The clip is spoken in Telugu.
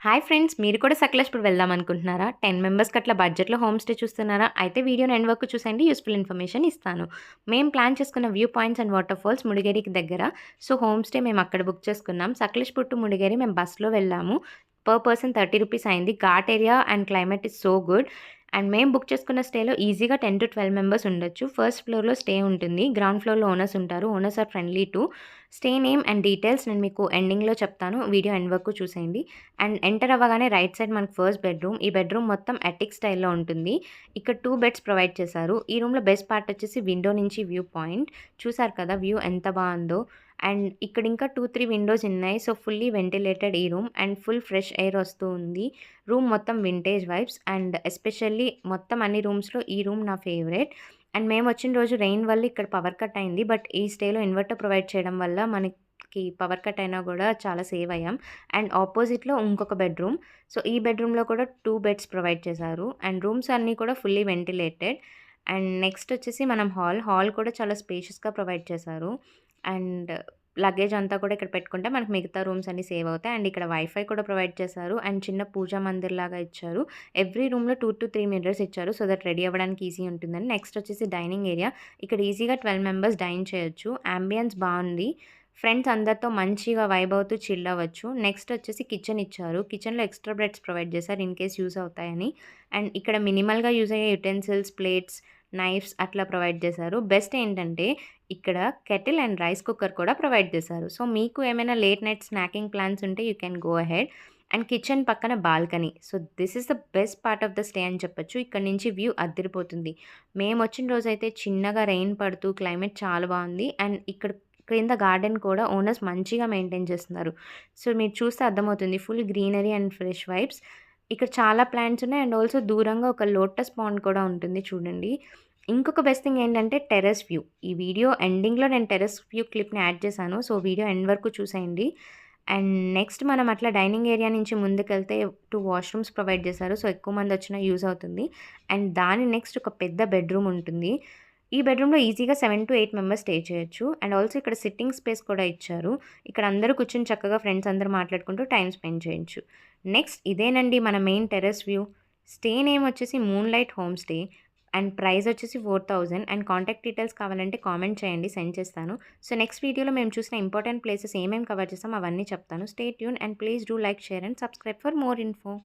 Hi friends! మీరు కూడా సకలేశపురం వెళ్దామనుకుంటున్నారా? 10 మెంబర్స్‌కి అట్లా బడ్జెట్‌లో హోమ్ స్టే చూస్తున్నారా? అయితే వీడియోని ఎండ్ వరకు చూసేయండి. యూజ్‌ఫుల్ ఇన్ఫర్మేషన్ ఇస్తాను. మేము ప్లాన్ చేసుకున్న view points and water falls ముడిగేరికి దగ్గర. సో, హోమ్ స్టే మేము అక్కడ బుక్ చేసుకున్నాం. సకలేశపురం టు ముడిగేరి మేము బస్‌లో వెళ్ళాము. పర్ పర్సన్ ₹30 అయింది. Ghat area and climate is so good. And మేము బుక్ చేసుకున్న స్టేలో ఈజీగా 10-12 మెంబర్స్ ఉండొచ్చు. ఫస్ట్ ఫ్లోర్‌లో స్టే ఉంటుంది. గ్రౌండ్ ఫ్లోర్‌లో ఓనర్స్ ఉంటారు. Owners are friendly too. Stay name and details నేను మీకు ఎండింగ్‌లో చెప్తాను. వీడియో ఎండ్ వరకు చూసేయండి. అండ్ ఎంటర్ అవ్వగానే రైట్ సైడ్ మనకు ఫస్ట్ బెడ్‌రూమ్. ఈ బెడ్‌రూమ్ మొత్తం అటిక్ స్టైల్‌లో ఉంటుంది. ఇక్కడ 2 బెడ్స్ ప్రొవైడ్ చేశారు. ఈ రూమ్‌లో బెస్ట్ పార్ట్ వచ్చేసి విండో నుంచి వ్యూ పాయింట్. చూసారు కదా! వ్యూ ఎంత బావుందో. అండ్ ఇక్కడ ఇంకా 2, 3 విండోస్ ఉన్నాయి. సో, ఫుల్లీ వెంటిలేటెడ్ ఈ room and full fresh air వస్తూ ఉంది. రూమ్ మొత్తం వింటేజ్ వైబ్స్ అండ్ ఎస్పెషల్లీ మొత్తం అన్ని రూమ్స్‌లో ఈ రూమ్ నా ఫేవరెట్. అండ్ మేమొచ్చిన రోజు రెయిన్ వల్ల ఇక్కడ పవర్ కట్ అయింది. బట్ ఈ స్టేలో ఇన్వర్టర్ ప్రొవైడ్ చేయడం వల్ల మనకి పవర్ కట్ అయినా గూడా చాలా సేవ్ అయ్యాం. అండ్ ఆపోజిట్‌లో ఇంకొక బెడ్‌రూమ్. సో, ఈ బెడ్‌రూమ్‌లో కూడా 2 బెడ్స్ ప్రొవైడ్ చేశారు. అండ్ రూమ్స్ అన్నీ కూడా ఫుల్లీ వెంటిలేటెడ్. అండ్ నెక్స్ట్ వచ్చేసి మనం హాల్ కూడా చాలా స్పేషియస్‌గా ప్రొవైడ్ చేశారు. అండ్ లగేజ్ అంతా కూడా ఇక్కడ పెట్టుకుంటే మనకు మిగతా రూమ్స్ అన్నీ సేవ్ అవుతాయి. అండ్ ఇక్కడ వైఫై కూడా ప్రొవైడ్ చేశారు. అండ్ చిన్న పూజా మందిర్‌లాగా ఇచ్చారు. ఎవ్రీ రూమ్‌లో 2-3 మిర్రర్స్ ఇచ్చారు. సో దట్ రెడీ అవ్వడానికి ఈజీ ఉంటుందని. నెక్స్ట్ వచ్చేసి డైనింగ్ ఏరియా. ఇక్కడ ఈజీగా 12 మెంబర్స్ డైన్ చేయొచ్చు. యాంబియన్స్ బావుంది. ఫ్రెండ్స్ అందరితో మంచిగా వైబ్ అవుతూ చిల్ అవ్వచ్చు. నెక్స్ట్ వచ్చేసి కిచెన్ ఇచ్చారు. కిచెన్‌లో ఎక్స్‌ట్రా బెడ్స్ ప్రొవైడ్ చేశారు ఇన్ కేస్ యూజ్ అవుతాయని. అండ్ ఇక్కడ మినిమల్‌గా యూజ్ అయ్యే యుటెన్సిల్స్, ప్లేట్స్, నైఫ్స్ అట్లా ప్రొవైడ్ చేశారు. బెస్ట్ ఏంటంటే ఇక్కడ కెటిల్ అండ్ రైస్ కుక్కర్ కూడా ప్రొవైడ్ చేశారు. సో, మీకు ఏమైనా లేట్ నైట్ స్నాకింగ్ ప్లాన్స్ ఉంటే you can go ahead. And kitchen పక్కన balcony. So, this is the best part of the stay అని చెప్పొచ్చు. ఇక్కడ నుంచి వ్యూ అద్దిరిపోతుంది. మేమొచ్చిన రోజైతే చిన్నగా రెయిన్ పడుతూ క్లైమేట్ చాలా బావుంది. అండ్ ఇక్కడ క్రింద గార్డెన్ కూడా ఓనర్స్ మంచిగా మెయింటైన్ చేస్తున్నారు. సో, మీరు చూస్తే అర్థమవుతుంది. Full greenery and fresh vibes. ఇక్కడ చాలా ప్లాంట్స్ ఉన్నాయి. అండ్ ఆల్సో దూరంగా ఒక లోటస్ పాండ్ కూడా ఉంటుంది చూడండి. ఇంకొక బెస్ట్ థింగ్ ఏంటంటే టెర్రస్ వ్యూ. ఈ వీడియో ఎండింగ్‌లో నేను టెర్రస్ వ్యూ క్లిప్‌ని యాడ్ చేశాను. సో, వీడియో ఎండ్ వరకు చూసేయండి. అండ్ నెక్స్ట్ మనం అట్లా డైనింగ్ ఏరియా నుంచి ముందుకెళ్తే 2 వాష్‌రూమ్స్ ప్రొవైడ్ చేశారు. సో, ఎక్కువ మందొచ్చినా యూజ్ అవుతుంది. అండ్ దాని నెక్స్ట్ ఒక పెద్ద బెడ్‌రూమ్ ఉంటుంది. ఈ బెడ్‌రూమ్‌లో ఈజీగా 7-8 మెంబర్స్ స్టే చేయొచ్చు. అండ్ ఆల్సో ఇక్కడ సిట్టింగ్ స్పేస్ కూడా ఇచ్చారు. ఇక్కడ అందరూ కూర్చొని చక్కగా ఫ్రెండ్స్ అందరూ మాట్లాడుకుంటూ టైమ్ స్పెండ్ చేయొచ్చు. నెక్స్ట్ ఇదేనండి మన main terrace view. Stay name వచ్చేసి moonlight home stay. And price వచ్చేసి 4000 అండ్ కాంటాక్ట్ డీటెయిల్స్ కావాలంటే కామెంట్ చేయండి. సెండ్ చేస్తాను. సో, నెక్స్ట్ వీడియోలో మేము చూసిన ఇంపార్టెంట్ ప్లేసెస్ ఏమేమి కవర్ చేసామో అవన్నీ చెప్తాను. Stay tune and please do like, share and subscribe for more info.